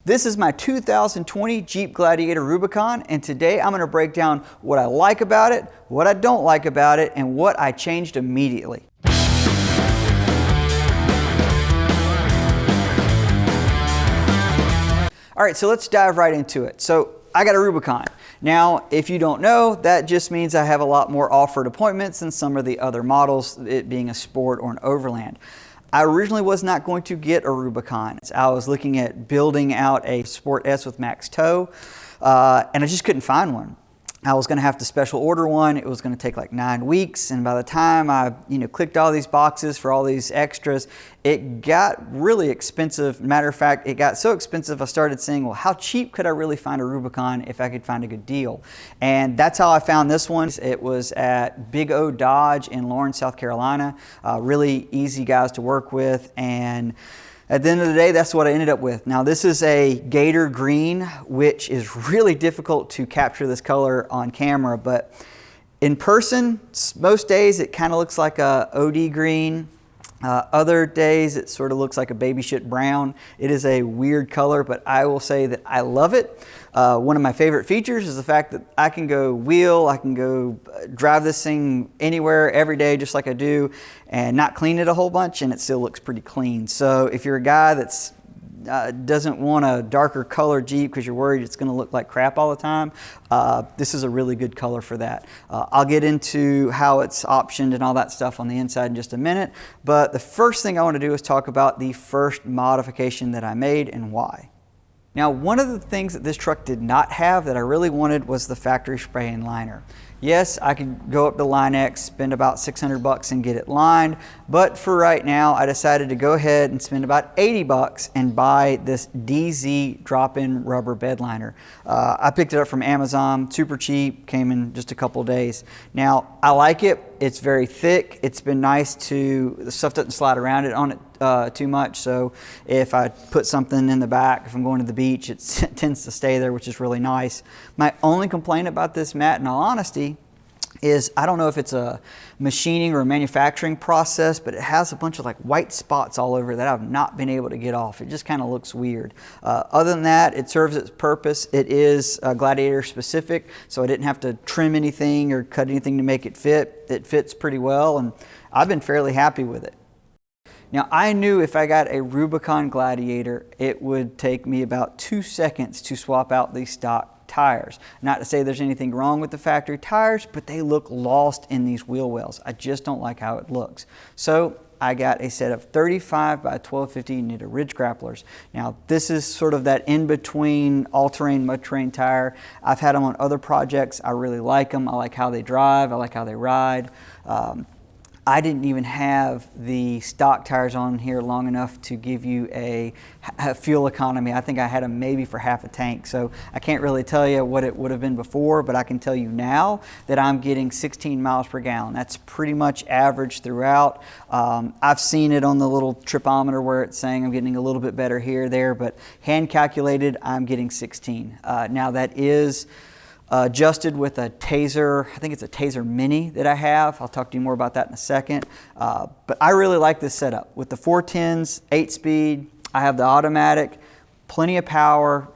This is my 2020 Jeep Gladiator Rubicon, and today I'm going to break down what I like about it, what I don't like about it, and what I changed immediately. All right, so let's dive right into it. So I got a Rubicon. Now, if you don't know, that just means I have a lot more offered appointments than some of the other models, it being a sport or an overland. I originally was not going to get a Rubicon. I was looking at building out a Sport S with max tow, and I just couldn't find one. I was going to have to special order one. It was going to take like 9 weeks, and by the time I clicked all these boxes for all these extras, it got really expensive. Matter of fact, it got so expensive I started saying, well, how cheap could I really find a Rubicon if I could find a good deal? And that's how I found this one. It was at Big O Dodge in Lawrence, South Carolina. Really easy guys to work with, and at the end of the day, that's what I ended up with. Now, this is a Gator Green, which is really difficult to capture this color on camera, but in person, most days it kind of looks like a OD green. Other days it sort of looks like a baby shit brown. It is a weird color, but I will say that I love it. One of my favorite features is the fact that I can go wheel, I can go drive this thing anywhere every day just like I do and not clean it a whole bunch, and it still looks pretty clean. So if you're a guy that's doesn't want a darker color Jeep because you're worried it's going to look like crap all the time, this is a really good color for that. I'll get into how it's optioned and all that stuff on the inside in just a minute, but the first thing I want to do is talk about the first modification that I made and why. Now, one of the things that this truck did not have that I really wanted was the factory spray and liner. Yes, I could go up to Line-X, spend about $600 and get it lined, but for right now, I decided to go ahead and spend about $80 and buy this DZ drop-in rubber bed liner. I picked it up from Amazon, super cheap, came in just a couple days. Now, I like it. It's very thick. It's been nice the stuff doesn't slide around it on it too much, so if I put something in the back, if I'm going to the beach, it tends to stay there, which is really nice. My only complaint about this mat, in all honesty, is I don't know if it's a machining or a manufacturing process, but it has a bunch of like white spots all over that I've not been able to get off. It just kind of looks weird. Other than that, it serves its purpose. It is Gladiator specific, so I didn't have to trim anything or cut anything to make it fit. It fits pretty well, and I've been fairly happy with it. Now, I knew if I got a Rubicon Gladiator, it would take me about 2 seconds to swap out these stock tires. Not to say there's anything wrong with the factory tires, but they look lost in these wheel wells. I just don't like how it looks. So I got a set of 35 by 1250 Nitto Ridge grapplers. Now, this is sort of that in-between all-terrain, mud-terrain tire. I've had them on other projects. I really like them. I like how they drive. I like how they ride. I didn't even have the stock tires on here long enough to give you a fuel economy. I think I had them maybe for half a tank, so I can't really tell you what it would have been before, but I can tell you now that I'm getting 16 miles per gallon. That's pretty much average throughout. I've seen it on the little tripometer where it's saying I'm getting a little bit better here or there, but hand calculated, I'm getting 16. Now that is adjusted with a Taser, I think it's a Taser Mini that I have. I'll talk to you more about that in a second. But I really like this setup. With the 410s, 8-speed, I have the automatic, plenty of power.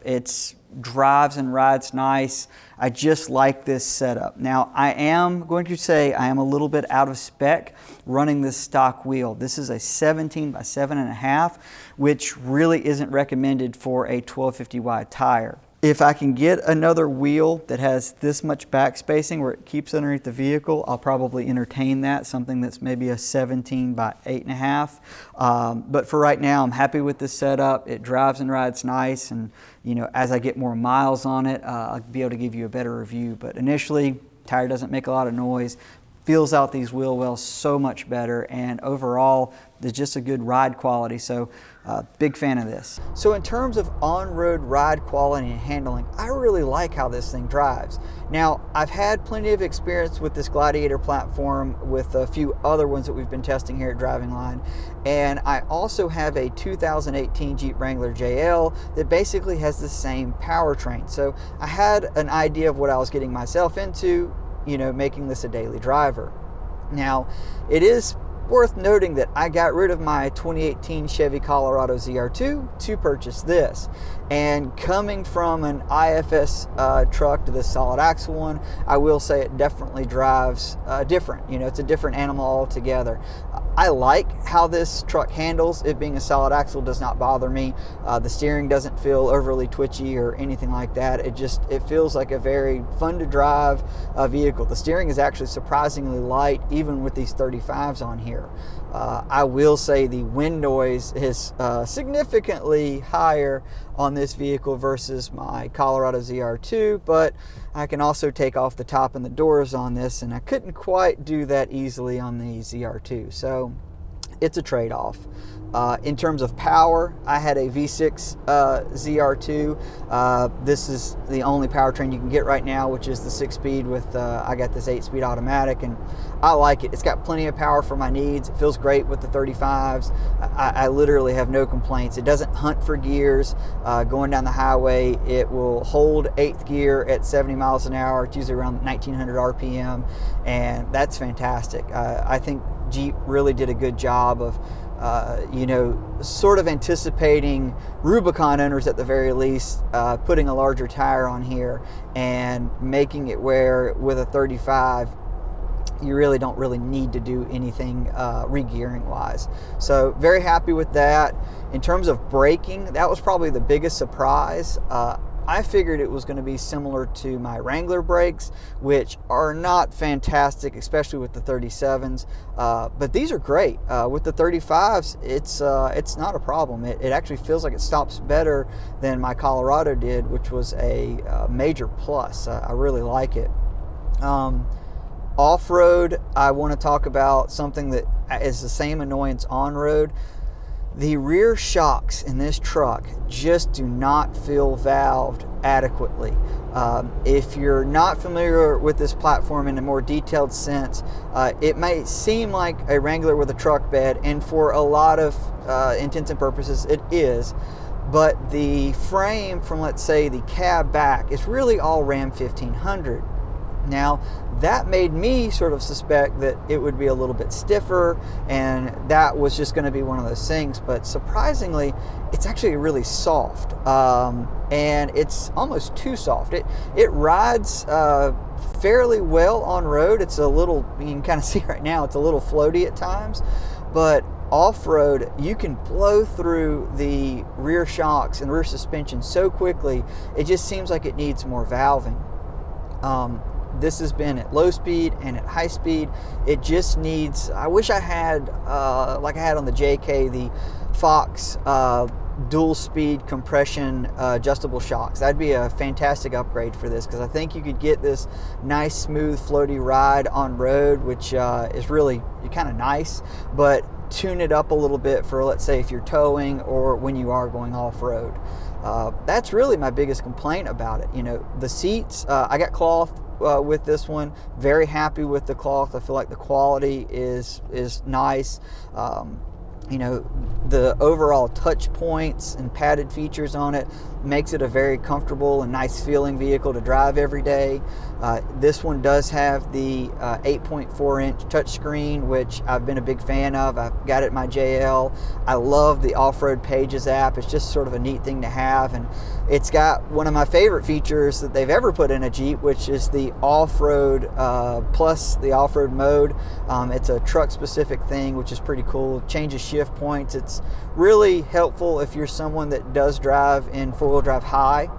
It drives and rides nice. I just like this setup. Now, I am going to say I am a little bit out of spec running this stock wheel. This is a 17 by 7.5, which really isn't recommended for a 1250 wide tire. If I can get another wheel that has this much back spacing where it keeps underneath the vehicle, I'll probably entertain that, something that's maybe a 17 by 8.5. But for right now, I'm happy with this setup. It drives and rides nice, and as I get more miles on it, I'll be able to give you a better review. But initially, tire doesn't make a lot of noise, feels out these wheel wells so much better, and overall, there's just a good ride quality. So big fan of this. So in terms of on-road ride quality and handling, I really like how this thing drives. Now, I've had plenty of experience with this Gladiator platform with a few other ones that we've been testing here at Driving Line, and I also have a 2018 Jeep Wrangler JL that basically has the same powertrain. So I had an idea of what I was getting myself into, making this a daily driver. Now, it is worth noting that I got rid of my 2018 Chevy Colorado ZR2 to purchase this. And coming from an IFS truck to this solid axle one, I will say it definitely drives different. You know, it's a different animal altogether. I like how this truck handles. It being a solid axle does not bother me. The steering doesn't feel overly twitchy or anything like that. It feels like a very fun to drive vehicle. The steering is actually surprisingly light, even with these 35s on here. I will say the wind noise is significantly higher on this vehicle versus my Colorado ZR2, but I can also take off the top and the doors on this, and I couldn't quite do that easily on the ZR2, so it's a trade-off. In terms of power, I had a V6 ZR2. This is the only powertrain you can get right now, which is the 6-speed with, I got this 8-speed automatic, and I like it. It's got plenty of power for my needs. It feels great with the 35s. I literally have no complaints. It doesn't hunt for gears. Going down the highway, it will hold 8th gear at 70 miles an hour. It's usually around 1900 RPM, and that's fantastic. I think Jeep really did a good job of you know, sort of anticipating Rubicon owners at the very least, putting a larger tire on here and making it where with a 35 you really don't need to do anything re-gearing wise. So very happy with that. In terms of braking, that was probably the biggest surprise. I figured it was going to be similar to my Wrangler brakes, which are not fantastic, especially with the 37s, but these are great. With the 35s, it's not a problem. It actually feels like it stops better than my Colorado did, which was a major plus. I really like it. Off-road, I want to talk about something that is the same annoyance on-road. The rear shocks in this truck just do not feel valved adequately. If you're not familiar with this platform in a more detailed sense, it may seem like a Wrangler with a truck bed, and for a lot of intents and purposes it is, but the frame from, let's say, the cab back is really all Ram 1500. Now, that made me sort of suspect that it would be a little bit stiffer, and that was just going to be one of those things, but surprisingly, it's actually really soft, and it's almost too soft. It rides fairly well on road. It's a little, you can kind of see right now, it's a little floaty at times, but off-road, you can blow through the rear shocks and rear suspension so quickly, it just seems like it needs more valving. This has been at low speed and at high speed. It just needs, I wish I had, like I had on the JK, the Fox dual speed compression adjustable shocks. That'd be a fantastic upgrade for this, because I think you could get this nice, smooth, floaty ride on road, which is really kind of nice, but tune it up a little bit for, let's say, if you're towing or when you are going off-road. That's really my biggest complaint about it. You know, the seats, I got cloth with this one. Very happy with the cloth. I feel like the quality is nice. You know, the overall touch points and padded features on it makes it a very comfortable and nice feeling vehicle to drive every day. This one does have the 8.4 inch touchscreen, which I've been a big fan of. I've got it in my JL. I love the Off-Road Pages app. It's just sort of a neat thing to have, and it's got one of my favorite features that they've ever put in a Jeep, which is the off-road plus the off-road mode. It's a truck specific thing, which is pretty cool. It changes shift points. It's really helpful if you're someone that does drive in four-wheel drive high,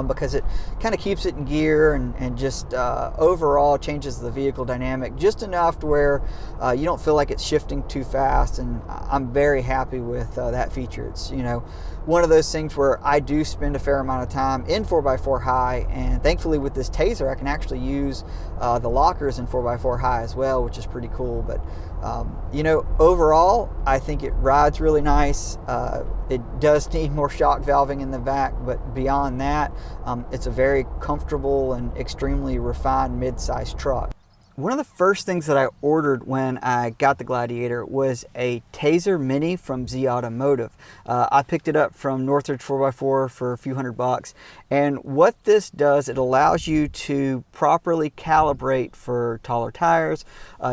because it kind of keeps it in gear and just overall changes the vehicle dynamic just enough to where you don't feel like it's shifting too fast, and I'm very happy with that feature. It's, you know, one of those things where I do spend a fair amount of time in 4x4 high, and thankfully with this Taser I can actually use the lockers in 4x4 high as well, which is pretty cool. But you know, overall I think it rides really nice. It does need more shock valving in the back, but beyond that, it's a very comfortable and extremely refined mid-sized truck. One of the first things that I ordered when I got the Gladiator was a Taser Mini from Z Automotive. I picked it up from Northridge 4x4 for a few $100. And what this does, it allows you to properly calibrate for taller tires,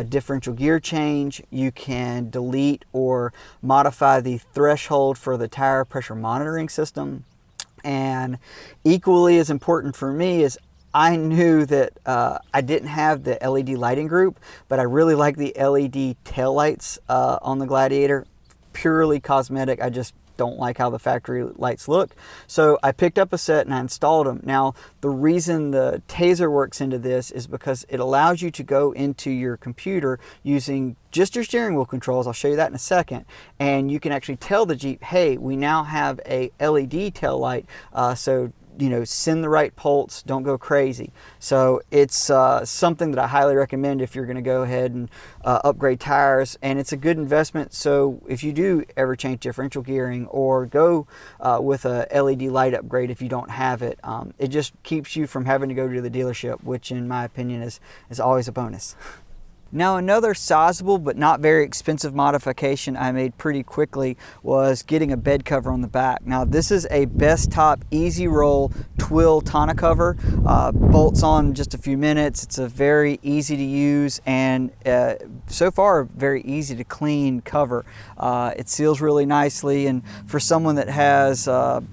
differential gear change. You can delete or modify the threshold for the tire pressure monitoring system. And equally as important for me is I knew that I didn't have the LED lighting group, but I really like the LED taillights on the Gladiator. Purely cosmetic. I just don't like how the factory lights look. So I picked up a set and I installed them. Now, the reason the Taser works into this is because it allows you to go into your computer using just your steering wheel controls. I'll show you that in a second. And you can actually tell the Jeep, hey, we now have a LED tail light. So you know, send the right pulse, don't go crazy. So it's something that I highly recommend if you're going to go ahead and upgrade tires, and it's a good investment. So if you do ever change differential gearing or go with a LED light upgrade if you don't have it, it just keeps you from having to go to the dealership, which in my opinion is always a bonus. Now, another sizable but not very expensive modification I made pretty quickly was getting a bed cover on the back. Now, this is a Best Top Easy Roll twill tonneau cover. Bolts on in just a few minutes. It's a very easy to use and so far very easy to clean cover. It seals really nicely, and for someone that has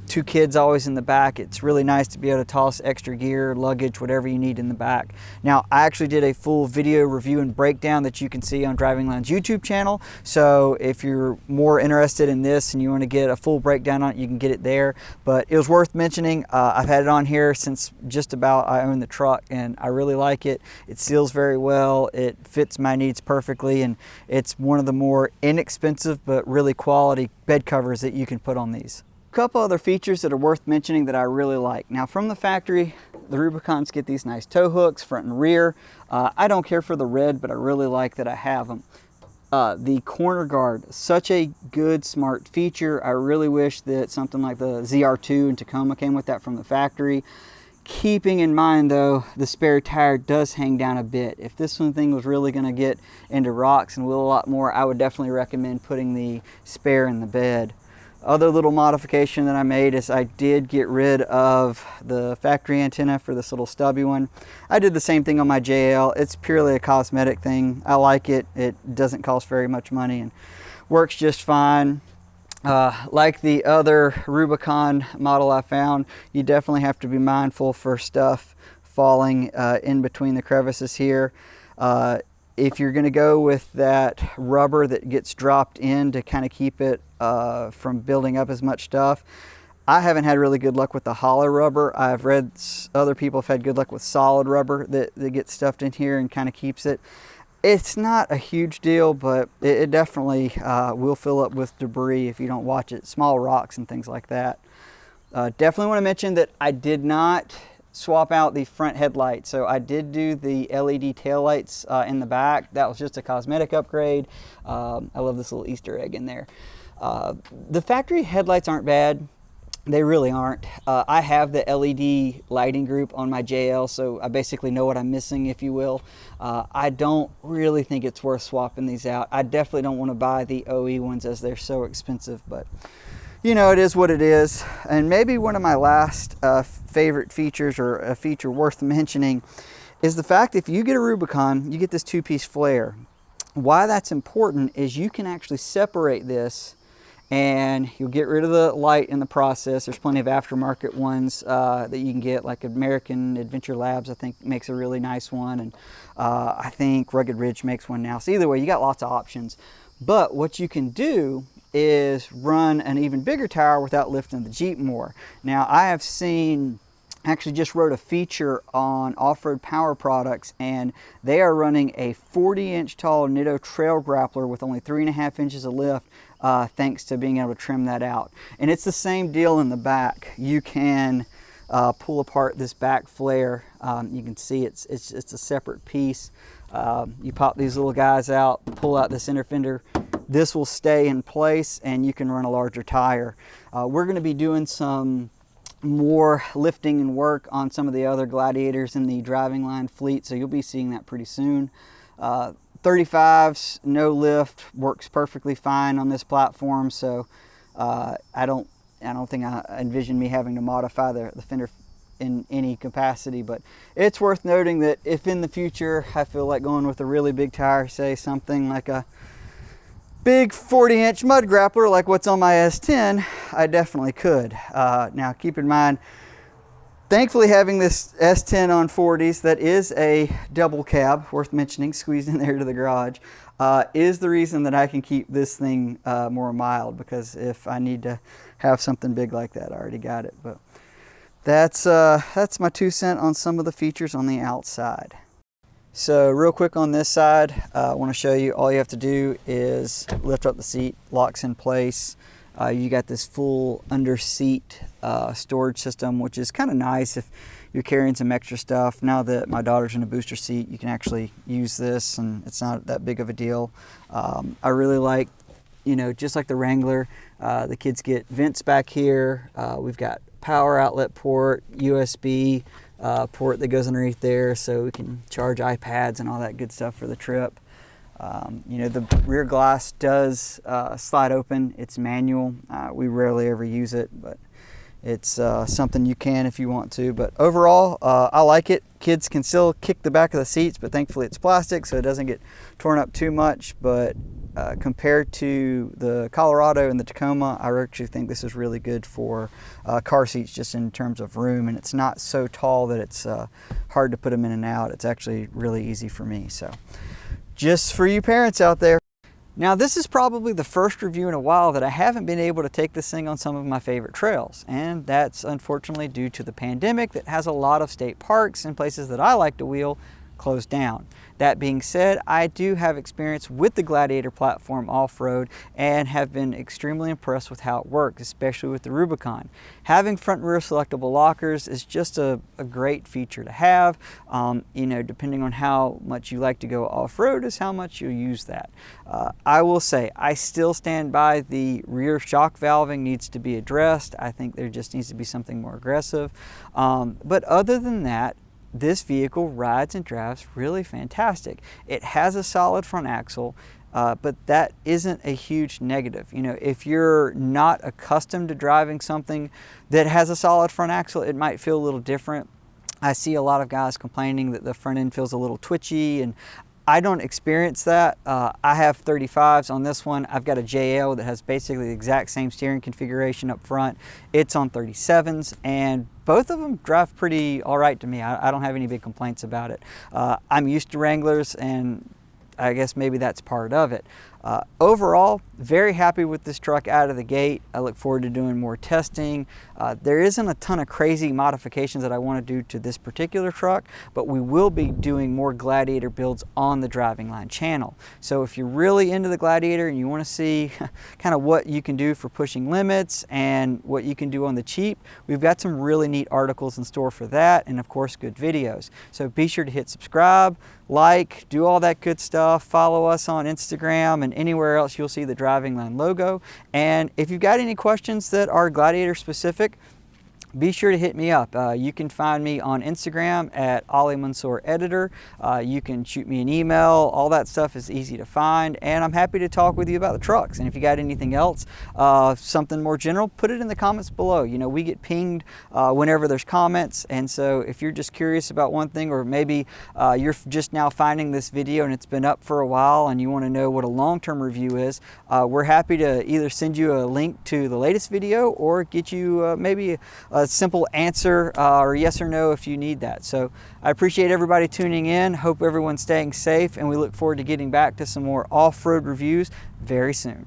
2 kids always in the back, it's really nice to be able to toss extra gear, luggage, whatever you need in the back. Now, I actually did a full video review and breakdown that you can see on Driving Lounge YouTube channel. So if you're more interested in this and you want to get a full breakdown on it, you can get it there. But it was worth mentioning. I've had it on here since just about I own the truck, and I really like it. It seals very well. It fits my needs perfectly, and it's one of the more inexpensive but really quality bed covers that you can put on these. A couple other features that are worth mentioning that I really like. Now, from the factory, the Rubicons get these nice tow hooks front and rear. I don't care for the red, but I really like that I have them. The corner guard, such a good, smart feature. I really wish that something like the ZR2 and Tacoma came with that from the factory. Keeping in mind though, the spare tire does hang down a bit. If this thing was really going to get into rocks and wheel a lot more, I would definitely recommend putting the spare in the bed. Other little modification that I made is I did get rid of the factory antenna for this little stubby one. I did the same thing on my JL. It's purely a cosmetic thing. I like it. It doesn't cost very much money and works just fine. Like the other Rubicon model I found, you definitely have to be mindful for stuff falling in between the crevices here. If you're going to go with that rubber that gets dropped in to kind of keep it from building up as much stuff, I haven't had really good luck with the hollow rubber. I've read other people have had good luck with solid rubber that gets stuffed in here and kind of keeps it. It's not a huge deal, but it definitely will fill up with debris if you don't watch it, small rocks and things like that. Definitely want to mention that I did not swap out the front headlight. So I did do the LED taillights in the back. That was just a cosmetic upgrade. I love this little Easter egg in there. The factory headlights aren't bad. They really aren't. I have the LED lighting group on my JL, so I basically know what I'm missing, if you will. I don't really think it's worth swapping these out. I definitely don't want to buy the OE ones as they're so expensive, but you know, it is what it is. And maybe one of my last favorite features, or a feature worth mentioning, is the fact if you get a Rubicon, you get this 2-piece flare. Why that's important is you can actually separate this and you'll get rid of the light in the process. There's plenty of aftermarket ones that you can get, like American Adventure Labs I think makes a really nice one, and I think Rugged Ridge makes one now. So either way, you got lots of options. But what you can do is run an even bigger tire without lifting the Jeep more. Now, I have seen, actually just wrote a feature on Off-Road Power Products, and they are running a 40-inch tall Nitto trail grappler with only 3.5 inches of lift, thanks to being able to trim that out. And it's the same deal in the back. You can pull apart this back flare. You can see it's a separate piece. You pop these little guys out, pull out this inner fender. This will stay in place and you can run a larger tire. We're going to be doing some more lifting and work on some of the other Gladiators in the driving line fleet, so you'll be seeing that pretty soon. 35s, no lift, works perfectly fine on this platform, so I don't think I envision me having to modify the Fender in any capacity, but it's worth noting that if in the future I feel like going with a really big tire, say something like a big 40-inch mud grappler like what's on my S10, I definitely could. Now keep in mind, thankfully having this S10 on 40s that is a double cab, worth mentioning, squeezed in there to the garage, is the reason that I can keep this thing more mild, because if I need to have something big like that, I already got it. But that's my 2 cents on some of the features on the outside. So real quick on this side, I want to show you, all you have to do is lift up the seat, locks in place. You got this full under seat storage system, which is kind of nice if you're carrying some extra stuff. Now that my daughter's in a booster seat, you can actually use this and it's not that big of a deal. I really like, you know, just like the Wrangler, the kids get vents back here. We've got power outlet port, USB port that goes underneath there, so we can charge iPads and all that good stuff for the trip. You know, the rear glass does slide open. It's manual. We rarely ever use it, but it's something you can if you want to. But overall, I like it. Kids can still kick the back of the seats, but thankfully it's plastic, so it doesn't get torn up too much. But compared to the Colorado and the Tacoma, I actually think this is really good for car seats, just in terms of room. And it's not so tall that it's hard to put them in and out. It's actually really easy for me. So just for you parents out there. Now this is probably the first review in a while that I haven't been able to take this thing on some of my favorite trails, and that's unfortunately due to the pandemic that has a lot of state parks and places that I like to wheel closed down. That being said, I do have experience with the Gladiator platform off-road and have been extremely impressed with how it works, especially with the Rubicon. Having front and rear selectable lockers is just a great feature to have. You know, depending on how much you like to go off-road is how much you'll use that. I will say, I still stand by the rear shock valving needs to be addressed. I think there just needs to be something more aggressive. But other than that, this vehicle rides and drives really fantastic. It has a solid front axle, but that isn't a huge negative. You know, if you're not accustomed to driving something that has a solid front axle, it might feel a little different. I see a lot of guys complaining that the front end feels a little twitchy, and I don't experience that. I have 35s on this one. I've got a JL that has basically the exact same steering configuration up front. It's on 37s, and both of them drive pretty all right to me. I don't have any big complaints about it. I'm used to Wranglers, and I guess maybe that's part of it. Overall, very happy with this truck out of the gate. I look forward to doing more testing. There isn't a ton of crazy modifications that I want to do to this particular truck, but we will be doing more Gladiator builds on the Driving Line channel. So if you're really into the Gladiator and you want to see kind of what you can do for pushing limits and what you can do on the cheap, we've got some really neat articles in store for that, and of course good videos. So be sure to hit subscribe, like, do all that good stuff. Follow us on Instagram and anywhere else you'll see the Driving Line logo. And if you've got any questions that are Gladiator specific, be sure to hit me up. You can find me on Instagram at Ali Mansour Editor. You can shoot me an email. All that stuff is easy to find, and I'm happy to talk with you about the trucks. And if you got anything else, something more general, put it in the comments below. You know, we get pinged whenever there's comments, and so if you're just curious about one thing, or maybe you're just now finding this video and it's been up for a while and you want to know what a long-term review is, we're happy to either send you a link to the latest video or get you maybe a simple answer or yes or no if you need that. So I appreciate everybody tuning in. Hope everyone's staying safe, and we look forward to getting back to some more off-road reviews very soon.